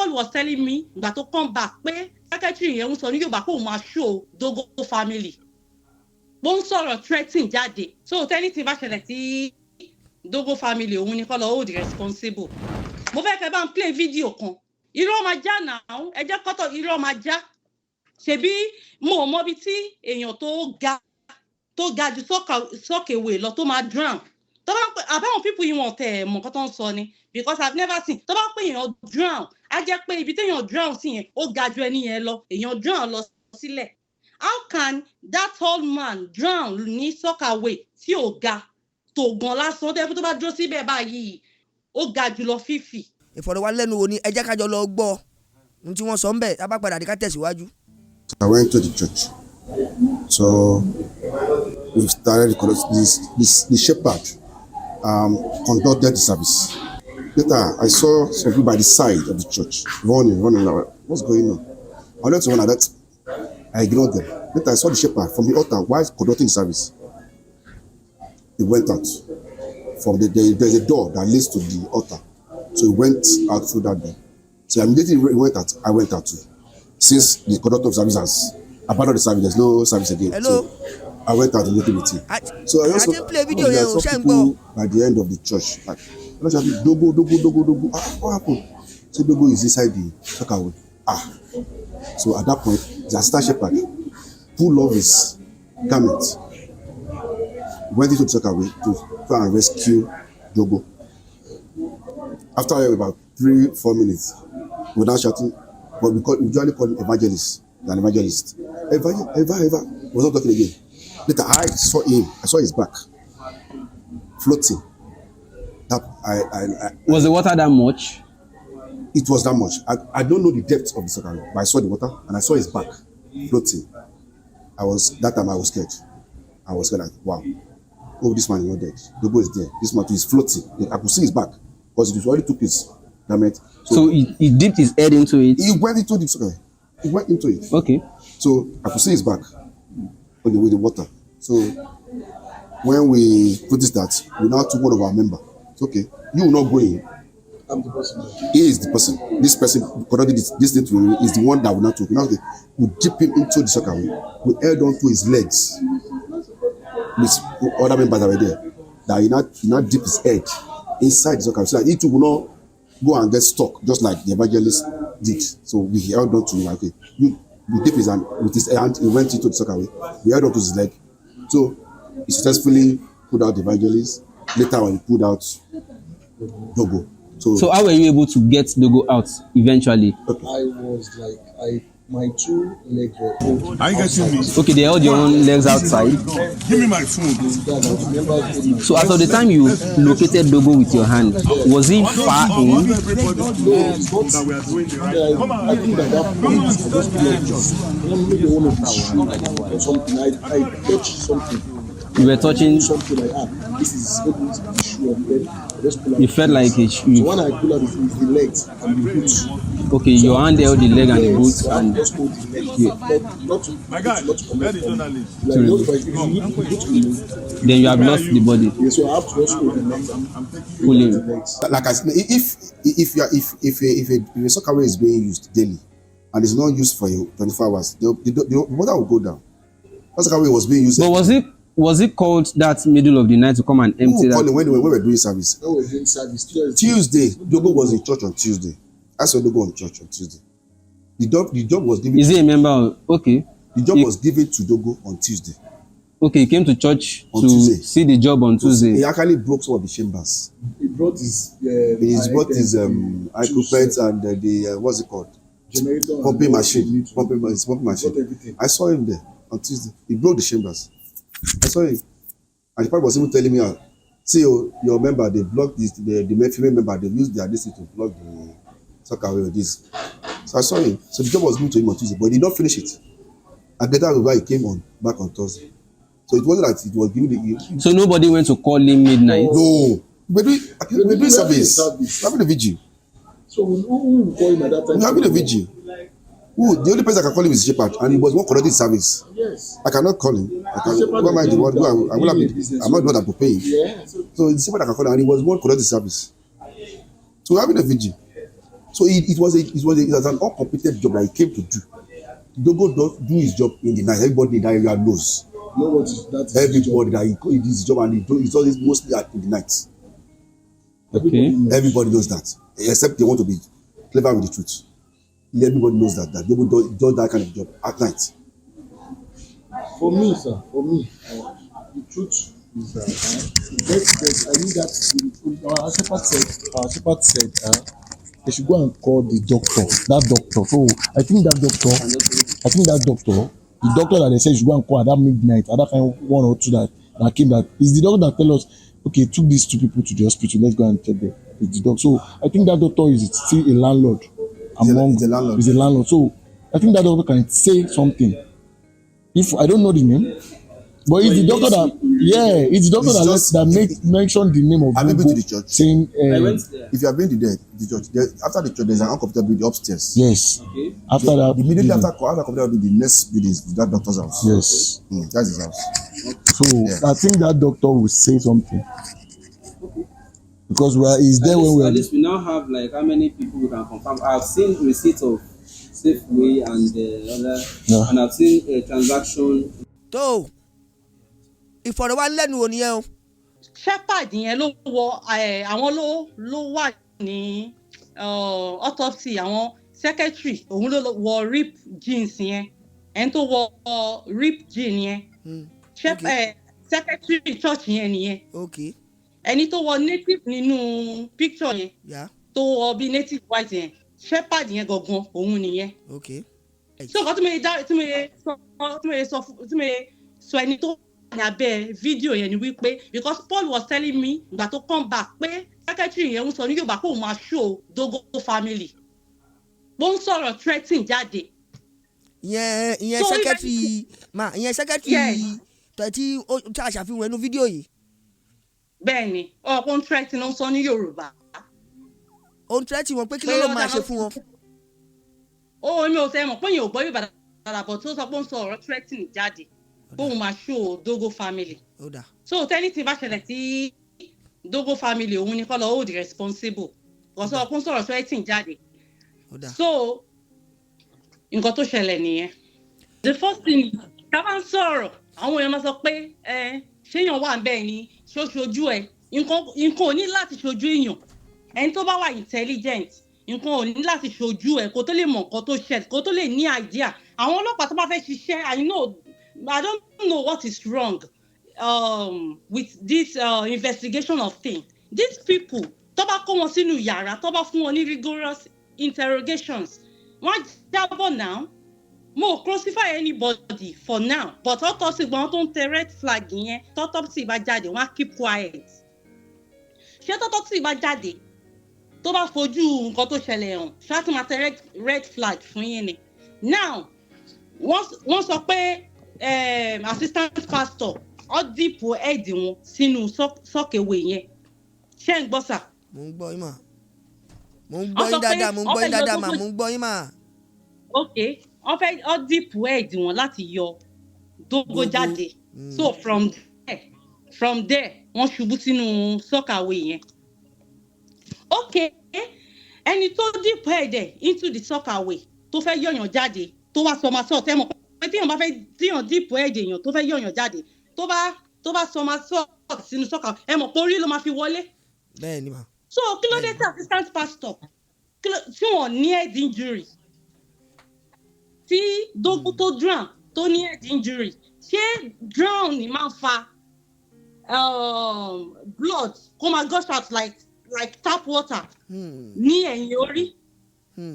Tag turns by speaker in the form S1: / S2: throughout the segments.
S1: Paul was telling me that to come back, secretary yẹn ń sọ ní Yorùbá kó máa show Dogo family. Bó ń sọ̀rọ̀ threatening jáde. So anything bá ṣẹlẹ̀ tí Dogo family òun ni kó lọ hold responsible. Mo fẹ́ kẹ́ bá ń play video kan. Irọ́ máa já now, ẹ jẹ́ kọ́tọ̀ irọ́ máa já. Ṣebí mo mọ bí tí èèyàn tó ga ju sọ́kèwé lọ tó máa drown. Tó bá pé àbáwọn people yìí wọ́n tẹ̀ mọ̀ nǹkan tó ń sọ ni because I've never seen. Tó bá pé èèyàn drown, á jẹ́ pé ibi téèyàn drown sí yẹn ó ga ju ẹni yẹn lọ. Èèyàn drown lọ sílẹ̀. How can that old man drown ní sọ́kàwé tí ò ga tó gan lásán tó bá dúró síbẹ̀ báyìí ó ga jù lọ fífì.
S2: Ìfọ̀rọ̀wánilẹ́nuwò ni ẹ jẹ́ ká jọ lọ gbọ́ ohun tí wọ́n sọ ń bẹ̀ tá bá padà dé ká tẹ̀síwájú.
S3: I went to the church. So we started the shepherd conducted the service. Later, I saw some people by the side of the church running. What's going on? I went to one of that. I ignored them. Later, I saw the shepherd from the altar while conducting the service. He went out. There's a door that leads to the altar. So he went out through that door. So immediately he went out. I went out too. Since the conductor of service has abandoned the service, there's no service again.
S2: Hello?
S3: So I went out immediately with him. So I also
S2: play video here.
S3: saw people by the end of the church. Like, Dogo. What happened? So Dogo is inside the akowe. So at that point, the assistant shepherd pulled off his garment, went into the akowe to try and rescue Dogo. After about 3-4 minutes, without shouting, but we usually call him evangelist. An evangelist. Eva was not talking again. Later, I saw his back floating.
S4: Was the water that much?
S3: It was that much. I don't know the depth of the akowe, but I saw the water and I saw his back floating. That time I was scared. I was scared like, wow. Oh, this man is not dead. Dogo is there. This man is floating. I could see his back because it already took his garment.
S4: So he dipped his head into it?
S3: He went into the akowe. He went into it.
S4: Okay.
S3: So I could see his back with the water. So when we noticed that, we now took one of our members. It's okay. You will not go in.
S5: I'm the person.
S3: He is the person. This person connected this thing to him is the one that will not took. Now we dip him into the akowe. We held on to his legs. With other members that were there. That he not dip his head inside the akowe so that he too will not go and get stuck just like the evangelist did. So we held on to him like, okay, we dip his hand with his hand, he went into the akowe. We held on to his leg. So he successfully pulled out the evangelist. Later on, he pulled out Dogo.
S4: So how were you able to get Dogo out eventually?
S5: Okay. I was like, my 2 legs were pulled.
S6: Are you getting me?
S4: Okay, they held your own legs outside.
S6: Give me my phone.
S4: So as of the time you located Dogo with your hand, was he far in?
S5: I think that point, maybe one of something. I touched something.
S4: You were touching
S5: something like this is maybe the issue of leg.
S4: You felt like it.
S5: So when I pull out the legs and the boots.
S4: Okay, so your hand held the leg and the boots and
S5: just hold the leg. Not
S6: my God, where the journalist?
S4: Then you have lost the body.
S5: Yeah, so I have to just hold the legs.
S4: Pull him.
S3: Like I said, if a akowe is being used daily and it's not used for 24 hours, the water will go down. That akowe was being used.
S4: But was it called that middle of the night to come and empty that?
S3: When we were doing service.
S5: When we were doing service.
S3: Tuesday, Dogo was in church on Tuesday. I saw Dogo in church on Tuesday. The job was given.
S4: Is he a member of? Okay.
S3: The job was given to Dogo on Tuesday.
S4: Okay, he came to church
S3: on
S4: to
S3: Tuesday.
S4: See the job on Tuesday.
S3: He actually broke some of the chambers.
S5: He brought his.
S3: Equipment and the what's it called?
S5: Generator.
S3: Pumping machine. Pumping machine. I saw him there on Tuesday. He broke the chambers. I saw him. And the part was even telling me, see your member, they blocked this, the female member, they used their distance to block the akowe with this. So I saw him. So the job was given to him on Tuesday, but he did not finish it. And later he came back on Thursday. So it wasn't that it was given
S4: So nobody went to call him midnight?
S3: No. We're doing service. We're having a vigil.
S5: So who will call him at that time?
S3: We're having a vigil. The only person I can call him is shepherd, and he was one conducting service.
S5: Yes.
S3: I cannot call him. Who am I the one? I'm not the one that will pay him. Yeah. So the shepherd I can call him, and he was one conducting service. So we're having a vigil. So it was an uncompleted job that he came to do. Dogo don't do his job in the night. Everybody in that area knows.
S5: You know what is that?
S3: Everybody that he did his job and he does it mostly in the night.
S4: Okay.
S3: Everybody knows that, except they want to be clever with the truth. Everybody knows that Dogo does that kind of job at night.
S5: For me, sir, the truth is that I need that. Our shepherd said, they should go and call the doctor. That doctor. So I think the doctor that they said should go and call at that midnight, at that kind of 1 or 2 that came, that is the doctor that tell us, okay, took these 2 people to the hospital. Let's go and check them. It's the doctor. So I think that doctor is still a landlord. He's a landlord. So I think that doctor can say something. If I don't know the name, but it's the doctor that mentioned the name of
S3: Have you been to the church?
S5: Saying,
S3: if you have been to the church, after the church, there's an uncomfortable building upstairs.
S5: yes. Okay. After that,
S3: immediately after uncomfortable building, the next building is that doctor's house.
S5: Yes.
S3: That's his house.
S5: So I think that doctor will say something. Because he's there when
S4: at least we now have like how many people we can confirm. I've seen receipts of Safeway and other, and I've seen a transaction.
S2: tó ìfọ̀rọ̀wánilẹ́nuwò nìyẹn o.
S1: shepherd yẹn ló wọ àwọn ló wà ní autopsy àwọn secretary òun ló wọ rip jeans yẹn ẹni tó wọ rip jean yẹn secretary church yẹn nìyẹn ẹni tó wọ native nínú picture yẹn tó wọ bí native white yẹn shepherd yẹn gangan òun nìyẹn. so nǹkan tí mo sọ ẹni tó ní abẹ́ fídíò yẹn ni wípé because Paul was telling me ìgbà tó come back pé secretary yẹn ń sọ ní Yorùbá kó máa show Dogo family bó ń sọ̀rọ̀ threatening jáde.
S2: ìyẹn secretary tí a ṣàfihàn ẹnu fídíò yìí.
S1: bẹ́ẹ̀ni ọ̀pọ̀ ń threatening ló ń sọ ní Yorùbá.
S2: ó ń threatening wọn pé kí ló máa ṣe fún wọn.
S1: ó mi ò sẹ́ mọ̀ pé yẹn ò gbọ́ Yorùbá dáadáa bọ̀ tó sọ pé ó ń sọ ọ̀rọ̀ threatening jáde bóun máa show Dogo family. so tẹ́nítì bá ṣẹlẹ̀ sí Dogo family òun ni kọ́ lọ hold responsible wọ́n sọ pé ó ń sọ̀rọ̀ threatening jáde. so nǹkan tó ṣẹlẹ̀ nìyẹn. the first thing ká bá ń sọ̀rọ̀ àwọn èèyàn máa sọ pé ṣéèyàn wà bẹ́ẹ̀ ni ṣoṣojú ẹ̀ nǹkan ò ní láti ṣojú èèyàn ẹni tó bá wà intelligent nǹkan ò ní láti ṣojú ẹ̀ kó tó lè mọ̀ nǹkan tó ṣẹlẹ̀ kó tó lè ní idea. àwọn ọlọ́pàá tó bá fẹ́ ṣiṣẹ́ I don't know what is wrong with this investigation of things. These people tó bá kó wọn sínú yàrá tó bá fún wọn ní rigorous interrogations wọ́n jábọ̀ now mo crucify anybody for now but autopsy gbọ́n tó ń tẹ red flag yẹn autopsy bá jáde wọ́n á keep quiet. ṣé autopsy bá jáde tó bá fojú nǹkan tó ṣẹlẹ̀ hàn ṣáà tó máa tẹ red flag fún yín ni. now wọ́n sọ pé assistant pastor ọ dìpọ̀ ẹ̀dì wọn sínú sọ́kèwé yẹn ṣé ń gbọ́ sà.
S2: mo ń gbọ́ yín mà mo ń gbọ́ yín dáadáa mo ń gbọ́ yín mà.
S1: ok wọ́n fẹ́ ọ dìpọ̀ ẹ̀dì wọn láti yọ Dogo jáde so from there wọ́n ṣubú sínú sọ́kàwé yẹn. ok ẹni tó dìpọ̀ ẹ̀dẹ̀ into the sọ́kàwé tó fẹ́ yọ̀yàn jáde tó wá sọ ma sọ tẹ́mọ̀ pé tíyàn bá fẹ́ tíyàn dìpọ̀ ẹ̀dẹ̀ èèyàn tó fẹ́ yọ̀yàn jáde tó bá sọ ma sọ sínú sọ́kà ẹ mọ̀ pé orí ló máa fi wọlé.
S2: bẹ́ẹ̀ ni mà.
S1: so kí ló dé tí assistant pastor tí wọ́n ní head injury tí Dogo tó drown tó ní head injury ṣé drown ni máa ń fa blood kó máa gush out like tap water ní ẹ̀yìn orí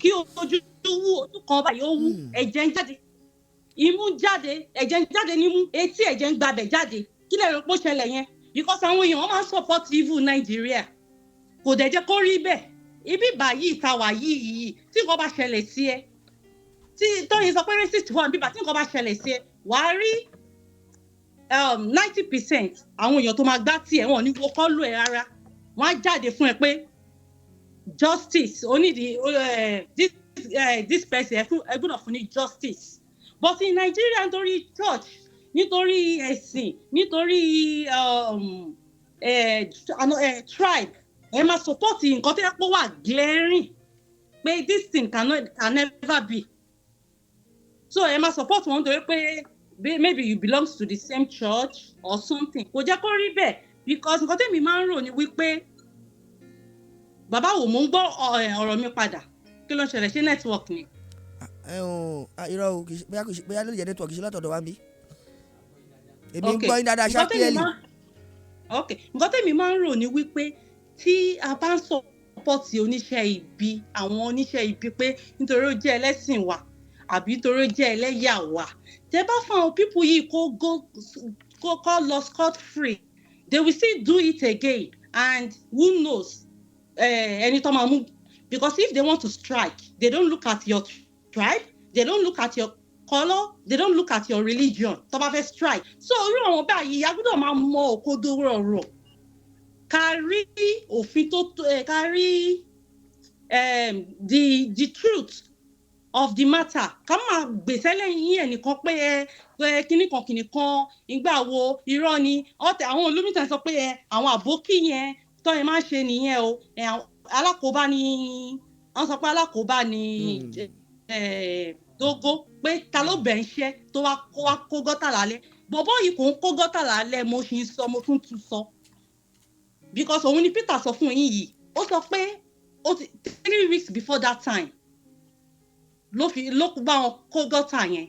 S1: kí ojú wú ojú kan báyìí ó wú ẹ̀jẹ̀ ń jáde imú jáde ẹ̀jẹ̀ ń jáde nímú etí ẹ̀jẹ̀ ń gbabẹ̀ jáde kí lè rò pé ó ṣẹlẹ̀ yẹn because àwọn èèyàn wọ́n máa ń support evil Nàìjíríà kò dẹ̀ jẹ́ kó rí bẹ́ẹ̀ ibi báyìí ta wà yìí tí nǹkan bá ṣẹlẹ̀ sí ẹ tí tóyìn sọ pé racist wà níbà tí nǹkan bá ṣẹlẹ̀ sí ẹ wàá rí 90% àwọn èèyàn tó máa gbá tiẹ̀ wọ́n ní wo kọ́ lù ẹ́ rárá wọ́n á jáde fún ẹ pé justice onídìí this person ẹ gbọ́dọ̀ fún ní justice but in Nigeria nítorí church nítorí ẹ̀sìn nítorí tribe ẹ máa support nǹkan tó yẹ kó wà glaring pé this thing can never be. So ẹ máa support wọn torí pé maybe you belong to the same church or something. Kò jẹ́ kó rí bẹ́ẹ̀ because nǹkan tẹ́mi máa ń rò ní wípé bàbá wo mò ń gbọ́ ọ̀rọ̀ mi padà kí ló ń ṣẹlẹ̀ ṣé network ni.
S2: irọ́ o bóyá ló lè jẹ́ network ṣe látọ̀dọ̀ wa bí. èmi ń gbọ́ yín dáadáa ṣá clearly.
S1: Nǹkan tẹ́mi máa ń rò ní wípé tí a bá ń support oníṣẹ́ ibi àwọn oníṣẹ́ ibi pé nítorí ó jẹ́ ẹlẹ́sìn wa àbí nítorí ó jẹ́ ẹlẹ́yà wa tẹ́ bá fún àwọn people yìí kó lọ scot free they will still do it again and who knows ẹni tó máa mú because if they want to strike they don't look at your tribe they don't look at your colour they don't look at your religion tó bá fẹ́ strike so irú àwọn báyìí a gbọ́dọ̀ máa mọ òkodoro ọ̀rọ̀ ká rí òfin tó ká rí the truth of the matter ká máa gbèsè lẹ́yìn ẹnìkan pé kíníkan ìgbà wo irọ́ ni ọ̀tẹ̀ àwọn olómìnira sọ pé àwọn àbókí yẹn tó yẹn máa ń ṣe nìyẹn o alákòóbá ni wọ́n sọ pé alákòóbá ni dogo pé ta ló bẹ̀ ń ṣẹ́ tó wá kó gọ́tà lálẹ́ bọ̀bọ́ yìí kò ń kó gọ́tà lálẹ́ mo ṣì ń sọ mo tún sọ because òun ni Peter sọ fún yín yìí ó sọ pé 3 weeks before that time ló bá wọn kó gọ́tà yẹn